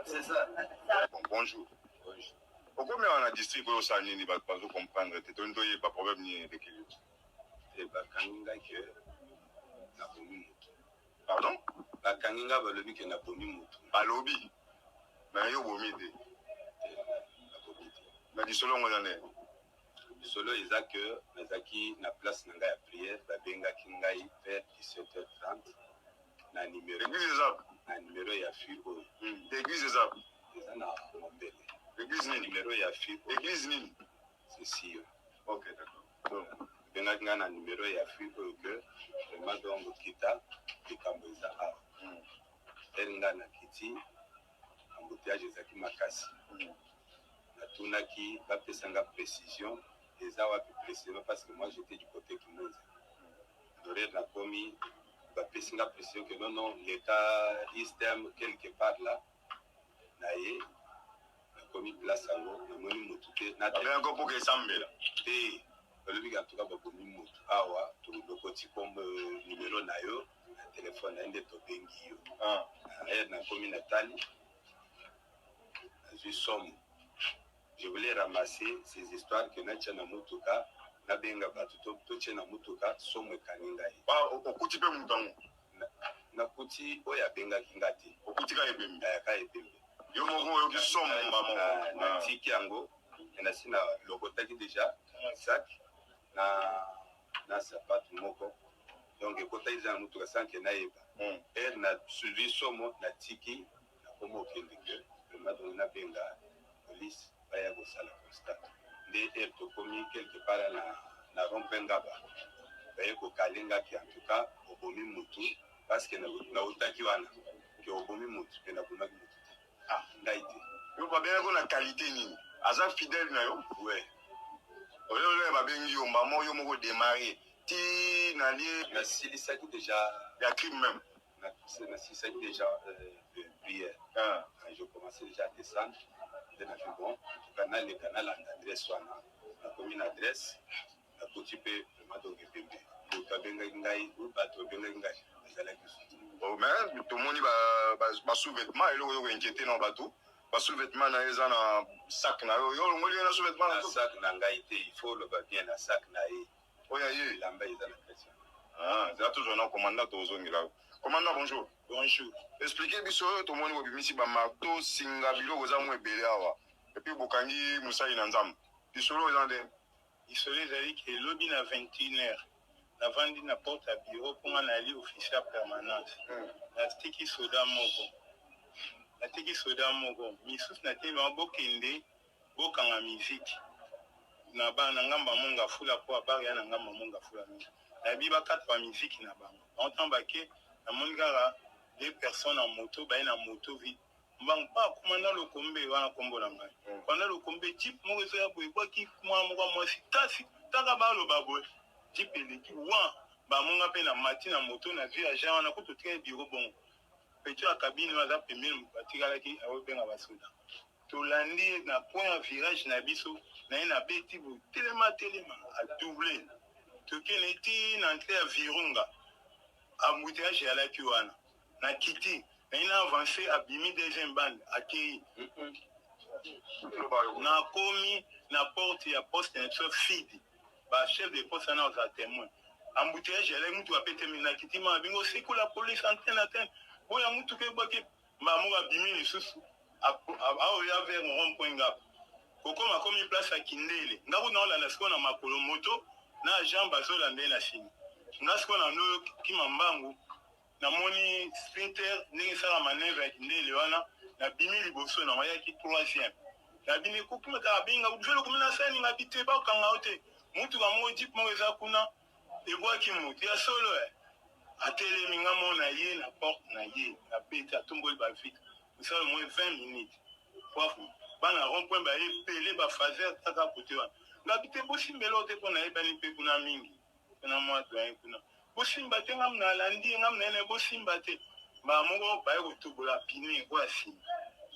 C'est ça. Bon, bonjour. Bonjour. Pourquoi on a district au Sanini, pas comprendre, tu n'as pas de problème ni d'équilibre. Et bah, Kaninga que n'a pas mis moto. Pardon? Bah, Kaninga va le dire que n'a pas mis moto. Pas lobby. Mais il y a un midi. Mais du solo, on en est. Du solo, il y a que Nazaki n'a place n'a pas prière, bah, benga Kingai vers 17h30. Na numéro. L'église des arbres. Na numéro il y a Figo. L'église des arbres. L'église n'est numéro il y a Figo. L'église Nini. C'est si. Ok, d'accord. Benga Kinga na numéro il y a Figo que vraiment donc kita kikamboza a. Enga na kiti embouteillage ezaki makasi. Na tunaki ba pesanga précision eza wapi précision parce que moi j'étais du côté Kimonza. Doré na komi ba pesanga précision que non l'état système quelque part là naye na komi place ango na moni motuke na bien encore pour que sambela et le biga tuka ba komi motu awa to lokoti comme numéro na yo na téléphone ende to bengi yo na komi Nathalie je somme. Je voulais ramasser ces histoires que na tchana mutuka na benga batu to tchana mutuka somme kaninga yi okuti pe mutango na kuti oya benga kingati okuti ka ebembe ka ebembe yo moko yo ki somme mamo na tiki yango na sina lokotaki déjà sac na sapato moko donc ekota iza mutuka sanke na yeba na suivi somo na tiki na komo kende que vraiment donc na benga police baya kosala constat nde tokomi quelque part na rompengaba baye kokalingaki en tout cas obomi mutu parce que na utaki wana ke obomi mutu pe na bomaki mutu ngai te yo babengako na qualité nini aza fidèle na yo ouais oyo babengi yo mbamo yo moko démarrer ti na lie nasilisaki déjà ya crime même nasilisaki déjà prière je commençais déjà à descendre nde na fi bon en tout cas naleka nalanda adresse wana nakomi na adresse nakoti mpe vraiment donc ebembe moto abengaki ngai bato abengaki ngai bazalaki mais tomoni basous-vêtement eloko yoko inquiété na bato basous-vêtement na eza na sac na yo yo longoli na sous-vêtement na sac na ngai te il faut loba bien na sac na ye oya ye elamba eza na kati eza toujours na commandant tozongela commandant bonjour bonjour expliquez biso oyo tomoni bobimisi bamarto singa biloko eza mo ebele awa epuis bokangi mosali na nzambe lisolo eza nde lisolo ezali ke elobi na 21h navandi na porte ya bureau mpo nga nali officier permanence natiki soda moko misusu nateyebama bokende bokanga miziki na ngamba monga fula po abari ya na ngamba monga fula mingi nayebi bakata ba miziki na bango baotan bake namoni kaka 2 personnes en moto baye na moto vide mbango pa komanda lokombe wana kombo na ngai komanda lokombe jip moko ezo ya boye bwaki mwana moko mwasi kasi taka baloba boye jip eleki wa bamonga mpe na mati na moto na vie agent wana kutu tika biro bongo petu ya kabine aza pembeni batikalaki aobenga basoda tolandi na point ya virage na biso naye na beti boye telema adouble tokende ti na entrée ya virunga embouteillage eyalaki wana na kiti naye na avance abimi deuxième bande akei nakomi na porte ya poste na biso fidi bachef de poste wana oza témoin embouteillage eyalaki mutu apetemi na kiti ma bingo osikola police antenne boya mutu ke bwaki mbamoko abimi lisusu aoya vers rond-point ngapa kokoma komi place ya kindele ngaku naolanda sikoyo na makolo moto na agent bazolanda ye na nsima nga sikoyo na no kima mbangu namoni sprinter ndenge esala manevre ya kindele wana nabimi liboso na mayaki 3e nabimi kokumaka abinga velo komina sani ngabi te bakanga o te mutuka moko jipe moko eza kuna ebwaki motu ya solo atelemi nga mona ye na porte na ye na beti atomboli bavitre osala moins 20 minutes poafu bana rond-point baye pele bafaser taka kote wana ngabi te bosimbela te mpo nayebani mpe kuna mingi mpona mwa doyen kuna bosimba te ngamu na alandi ngamu na ene bosimba te bamoko baye kotobola pine oyo asima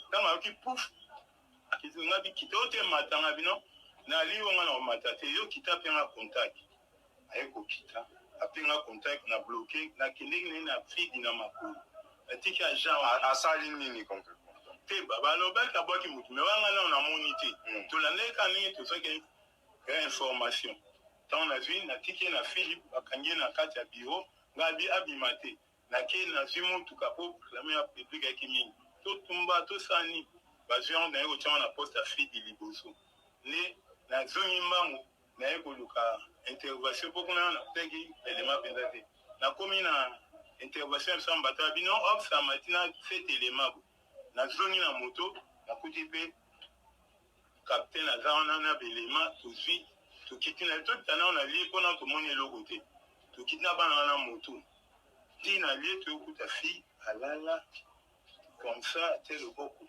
ntango ayoki pouf ngabi kita o te matanga bino nali onga na komata te yo kita mpe nga contact aye kokita apenga contact na bloqué na kendeki naye na fidi na makolo atiki agent asali nini concrètement teba balobaki abwaki motu me wanga na namoni te tolandeka ndenge tozwaki information ntango nazwi natiki na philipe bakangi na kati ya biro ngai abima te nake nazwi motuka po proclame ya public yaki mingi totumba tosani bazwi yango naye kotiango na poste ya fidi liboso nde nazongi mbango naye koluka intervention mpo kuna nakutaki elema mpenza te nakomi na intervention ya biso ya bato ya bino obsama tina fete elema bo nazongi na moto nakuti mpe capitaine aza wana na belema tozwi tokiti na totana na lie mpona tomoni eloko te tokiti na bana wana moto ti na lie toyokuta fille alala comme ça ate loboko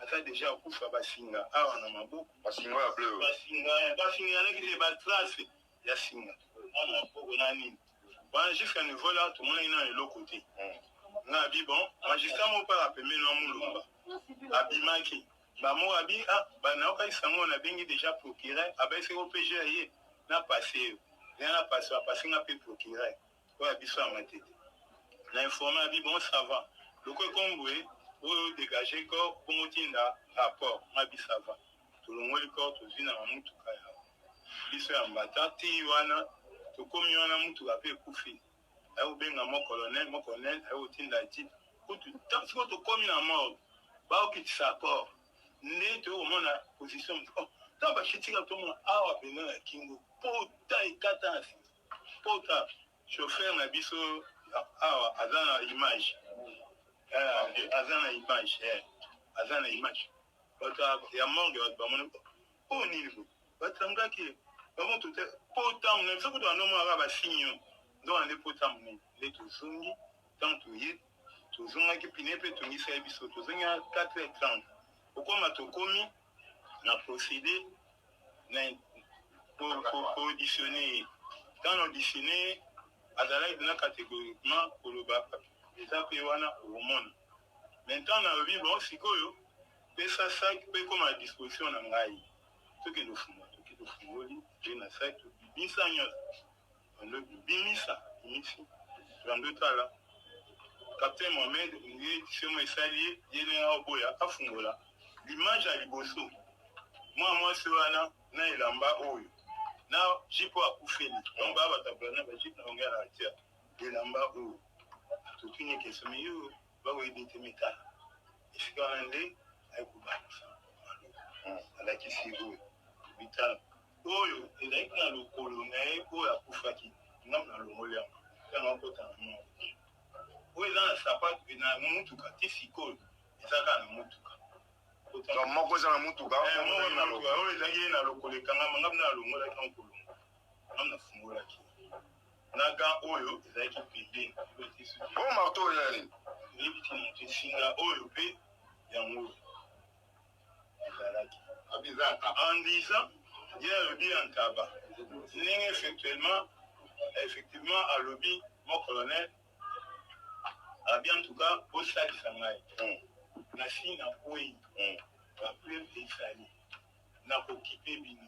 aza deja akufa basinga awa na maboko basinga ya bleu basinga yalaki te batrace ya singa ana maboko na nini wana jusqu'à niveau là tomonaki na eloko te nga abi bon magistrat moko mpaka pembeni wa mulumba abimaki bamo abi banaokaki sango nabengi déjà procureur abaisaki opg ye na pase yo ya na pase bapasenga mpe procureur oyo abiso ya matete na informe abi bon ça va loko ekomboye oyo dégage corps bongo tinda rapport ngabi ça va tolongoli corps tozwi na mamutuka ya biso ya mbata ti wana tokomi wana mutuka mpe ekufi aye kobenga mo colonel aye kotinda ti kutu siko tokomi na mort baokitisa corps nde tokomona position ntango bakitika tomona awa pena na kingo pota ekata na nsima pota chauffeur na biso awa aza na image aza na image bato ya morgue bato bamoni o nini bo batangaki bamoto te pota monene biso kutu bandomonaka basinyo ndo ande pota monene nde tozongi ntango toye tozongaki pine mpe tongisaki biso tozongi na 4h30 okoma tokomi na procédé pour auditionner ntango na auditionner azalaki na catégoriquement koloba eza mpe wana okomona maintenant nalobi bon sikoyo pesa sak mpe ekoma na disposition na ngai tokende ofungola tokende ofungoli je na sak tobimisa nyonso ando bimisa imisi tolando tala capitaine mohamed nge tisiomo esali ye ndenge aoboya afungola l'image ya liboso mwa mwasi wana na elamba oyo na jipo akufeli donc baa batabula na bajipe na bango ya na atia elamba oyo totuni kesome yo bakoyede te metala esika wana nde ayekobakisa alakisi oyo bitala oyo ezalaki na lokolo na ye oyo akufaki ngamu na longoli yango ntango akota na mwa oyo eza na sapato na motuka ti sikoyo ezaka na motuka moko eza na motuka oyo ezalaki ye na lokolo ekangama ngamu na longolaki yango kolongo ngamu na fungolaki na ga oyo ezalaki pembeni o marto oyo yani oyebi ti moto esinga oyo mpe yango ezalaki en disant ye alobi ya ntaba ndenge effectivement alobi mo colonel abi en tout cas bosalisa ngai nasi na kwei bapreve esali nakokipe bino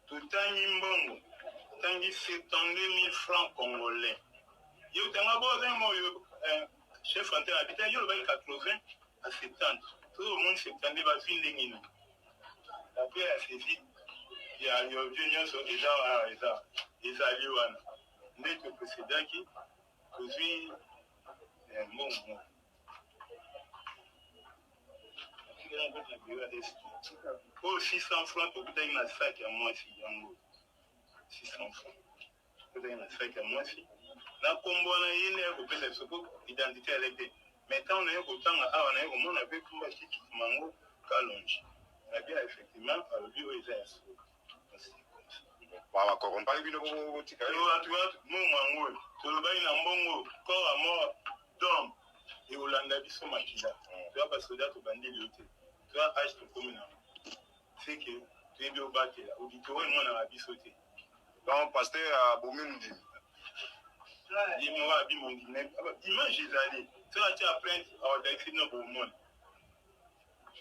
totangi mbongo tangi 72 000 francs congolais yo tanga bozemo oyo chef antenne habita yo lobaki 80 à 70 tout le monde 70 bazwi ndenge nini après ya saisie ya yobio nyonso ezali wana nde toprocédaki tozwi mbongo oyo 600 francs tokutaki na sac ya mwasi yango 600 francs tokutaki na sac ya mwasi na kombo na ye nde yakopesa biso po identité ya lete mais ntango naye kotanga awa naye komona mpe kumba kikimango kalongi nabia effectivement alobi oyo eza ya soka bakokompaki bino botika mongo yango oyo tolobaki na mbongo corps à mort d'homme ekolanda biso makila toya basoda tobandeli yo te toya age tokomi na seke toyebi obatela auditoro emonaka biso te donc paster abomi mondimi ye moko abi mondimi image ezali soki atia plainte awadakisi na bomona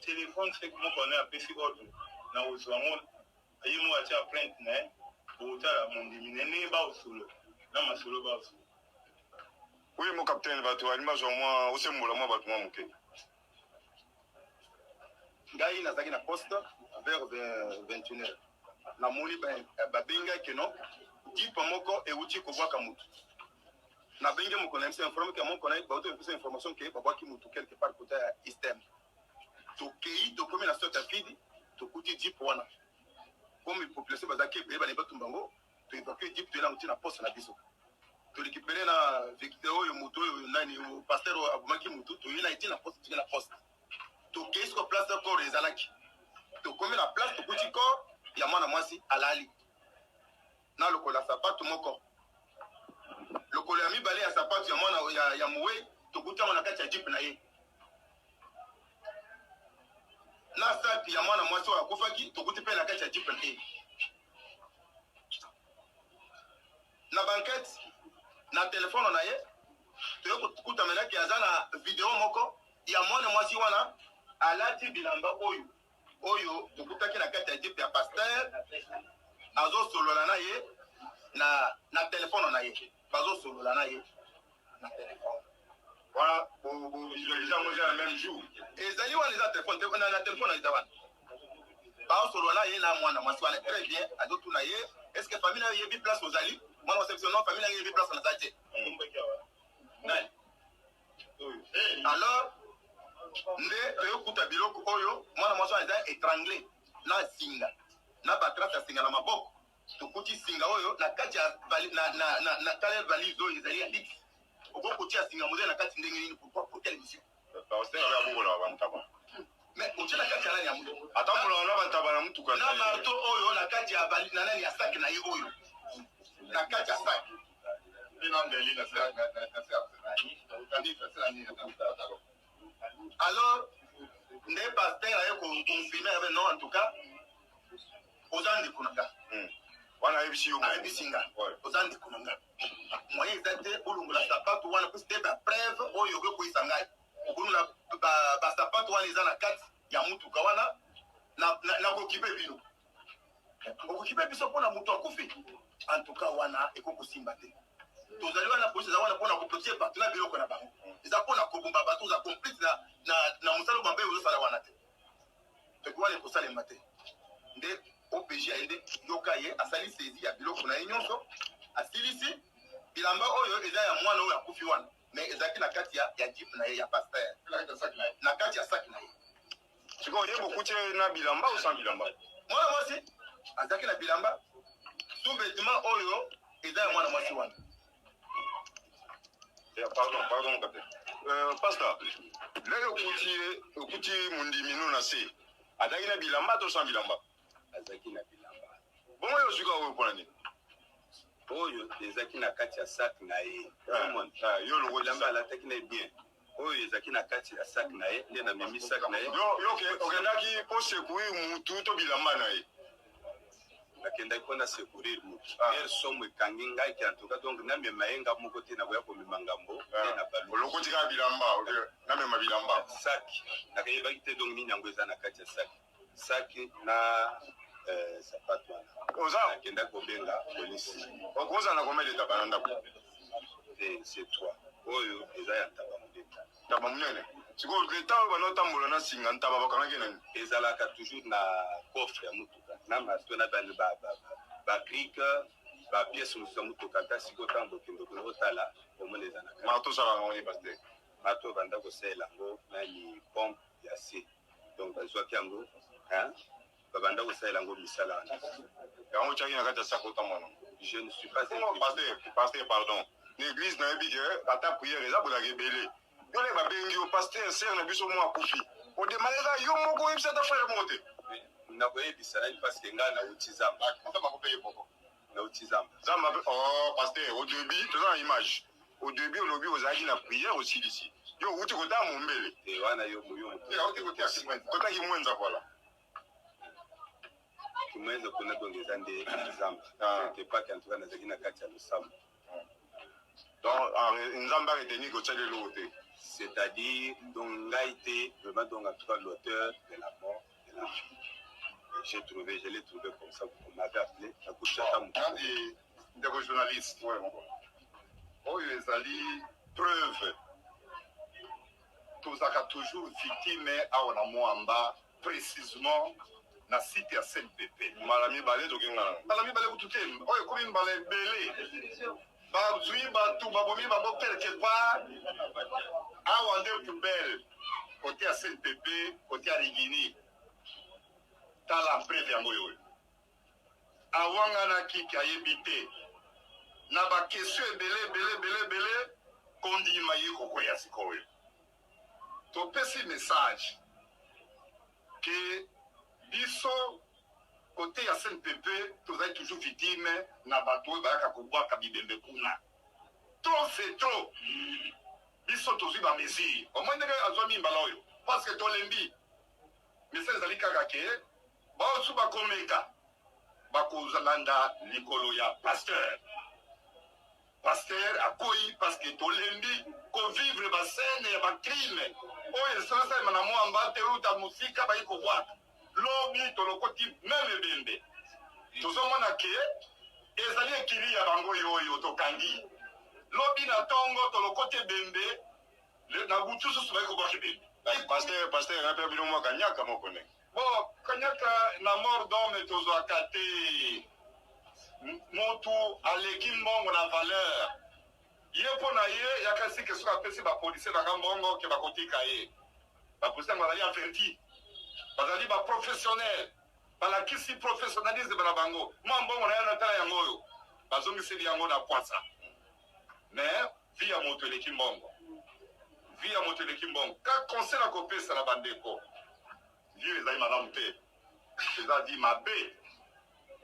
telefone seke moko na apesi ordre na kozwa ngo ye moko atia plainte na ye bokotala mondimi na ndenge baosolo na masolo baosolo oui mon capitaine bato alima zwa mwa osembola mwa bato mwa moke ngai nazalaki na poste vers 21h namoni babengaki no jipe moko euti kobwaka mutu nabengi moko na biso informe ke moko na bato epesa information ke babwaki mutu quelque part côté ya Eastern tokei tokomi na sorte ya fidi tokuti jipe wana comme population bazalaki ebele bana batumbango toévacue jipe toyela mutu na poste na biso torécupéré na Victor oyo mutu oyo nani pasteur abomaki mutu toyela eti na poste tokei siko place corps ezalaki tokomi na place tokuti corps ya mwana mwasi alali na lokola sapato moko lokolo ya mibale ya sapato ya mwana ya muwe tokuta na kati ya jipe na ye na sapi ya mwana mwasi wa kufaki tokuti pe na kati ya jipe na ye na banquette na telefone na ye tokuta menaki azana video moko ya mwana mwasi wana alati bilamba oyo tokutaki na kati ya jipe ya pasteur azosolola na ye na telefone na ye bazosolola na ye na telefone voilà visualiser moi le même jour ezali wana eza telefone na telefone eza wana bazosolola na ye na mwana mwasi wana très bien azotuna ye est-ce que famille yebi place ozali mwana wa section non famille yebi place na zate alors nde toyokuta biloko oyo mwana mwasi wana eza étranglé na singa na batrace ya singa na maboko tokuti singa oyo na kati ya na tale valise oyo ezali ya lix okokotia singa mozali na kati ndenge nini pour quelle mission mais otie na kati ya nani ya mutu atambola na bantaba na mutuka na marto oyo na kati ya valise na nani ya sac na ye oyo na kati ya sac alors nde pasteur aye confirmer avec non en tout cas oza ndeko na nga wana ayebisi yo ayebisi nga oza ndeko na nga moyen eza te olongola sapato wana mposi te bapreuve oyo okokoyisa ngai okolongola basapato wana eza na kati ya mutuka wana nakokipe bino okokipe biso mpona moto akufi en tout cas wana ekokosimba te tozali wana polisi eza wana mpona koprotéger bato na biloko na bango eza mpona kobomba bato oza complice na mosala mambe ozosala wana te toki wana ekosalema te nde OPJ ayende yoka ye asali saisie ya biloko na ye nyonso asilisi bilamba oyo eza ya mwana oyo akufi wana mais ezalaki na kati ya jipe na ye ya pasteur na kati ya saki na ye sikoyo ye bokuti na bilamba ou sans bilamba mwana mwasi azalaki na bilamba sous-vêtement oyo eza ya mwana mwasi wana pardon capitaine pasteur lelo okuti mundimi no na se azalaki na bilamba to sans bilamba azalaki na bilamba bongo yo ozwika oyo mpona nini oyo ezalaki na kati ya sac na ye yo longo bilamba alataki na ye bien oyo ezalaki na kati ya sac na ye nde namemi sac na ye yo okendaki mpo secourir mutu to bilamba na ye nakendaki mpona secourir mutu ere somo ekangi ngai ke antuka donc namema ye nga moko te nakoya komema ngambo te na balu olokoti kaka bilamba namema bilamba sac nakayebaki te donc nini yango eza na kati ya sac na sapato wana nakendaki kobenga polisi okozala na combien de taba na ndako c'est 3 oyo eza ya ntaba monene taba monene sikoyo leta oyo bana otambola na singa ntaba bakangaki nani ezalaka toujours na coffre ya mutuka na marto na bacrique bapièce mosusu ya mutuka ata sikoyo ntango okendokona otala omona eza na marto osalaka ngoni paster marto banda kosalela yango nani pompe ya se donc bazwaki yango babanda kosalela yango misala wana yango otyaki na kati ya sako otambola je ne suis pas paster pardon l'église nayebi ke ata priere eza bolaka ebele yo nde babengi yo paster ser na biso mo akufi odemaleka yo moko oyebisa ata frere moko te nakoyebisa nani parceke ngai nauti zamba nauti zamba paster au début toza na image au début olobi ozalaki na priere osilisi yo outi kotala mombele wana yo kotaki mwenza voila kimwenza kuna donc eza nde zamba tepaki antuka nazalaki na kati ya losambo donc nzambe areteni kotia leloko te c'est-à-dire donc ngai te vraiment donc en tout cas l'auteur de la mort de la fille je l'ai trouvé comme ça on m'avait appelé ndeko journaliste oyo ezali preuve tozalaka toujours victime awa na mwamba précisément na site ya CNPP. Malami balé tokinga. Malami balé kututé. Oye komi balé belé. Ba zui ba tu ba bomi ba bo quelque part. A wande poubelle. Côté à CNPP, côté à Rigini. Dans la preuve ya moyo. Awanga na kiki ayebité. Na ba question belé kondi mayi koko ya sikoyo. To pesi message que biso côté ya CNPP tozali toujours victime na bato bayaka kobwaka bibembe kuna. Trop c'est trop. Biso tozwi ba mesure. Au moins ndenge azwami mbala oyo parce que tolembi. Message ezali kaka ke baosu bakomeka bakozalanda likolo ya pasteur. Pasteur akoyi parce que tolembi ko vivre ba scène ya ba crime. Oyo sasa mana mwamba te uta musika ba iko bwaka. Lobi tolokoti même bembe. Tozomona ke ezali ekili ya bango yoyo tokangi. Lobi na tongo tolokoti bembe le na butu susu ba iko bwaka bembe. Pasteur ngape bino mwa kanyaka mokone. Bon, kanyaka na mort d'homme tozo akate. Motu aleki mbongo na valeur. Ye pona ye yakasi ke soka pesi ba policier na mbongo ke bakotika ye. Ba policier ngala ya averti. Bazali ba professionnel. Bala kisi professionnalisme na bango. Mwa mbongo na yana tala yango yo. Bazongi seli yango na poisa. Mais via moto eleki mbongo. Via moto eleki mbongo. Ka conseil na kopesa na bandeko. Vieux ezali madame te. Eza di mabe.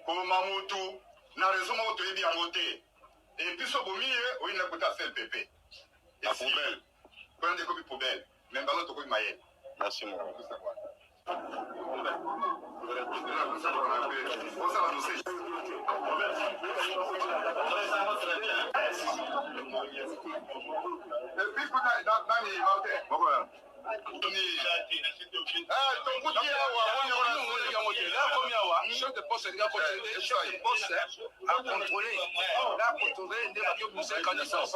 Koma motu na raison mo to yebi yango te. Et puis so bomiye oyi na kota CNPP. La poubelle. Quand des copies poubelle. Même ballon to ko maye. Merci mon. Chef de poste a contrôlé des connaissances.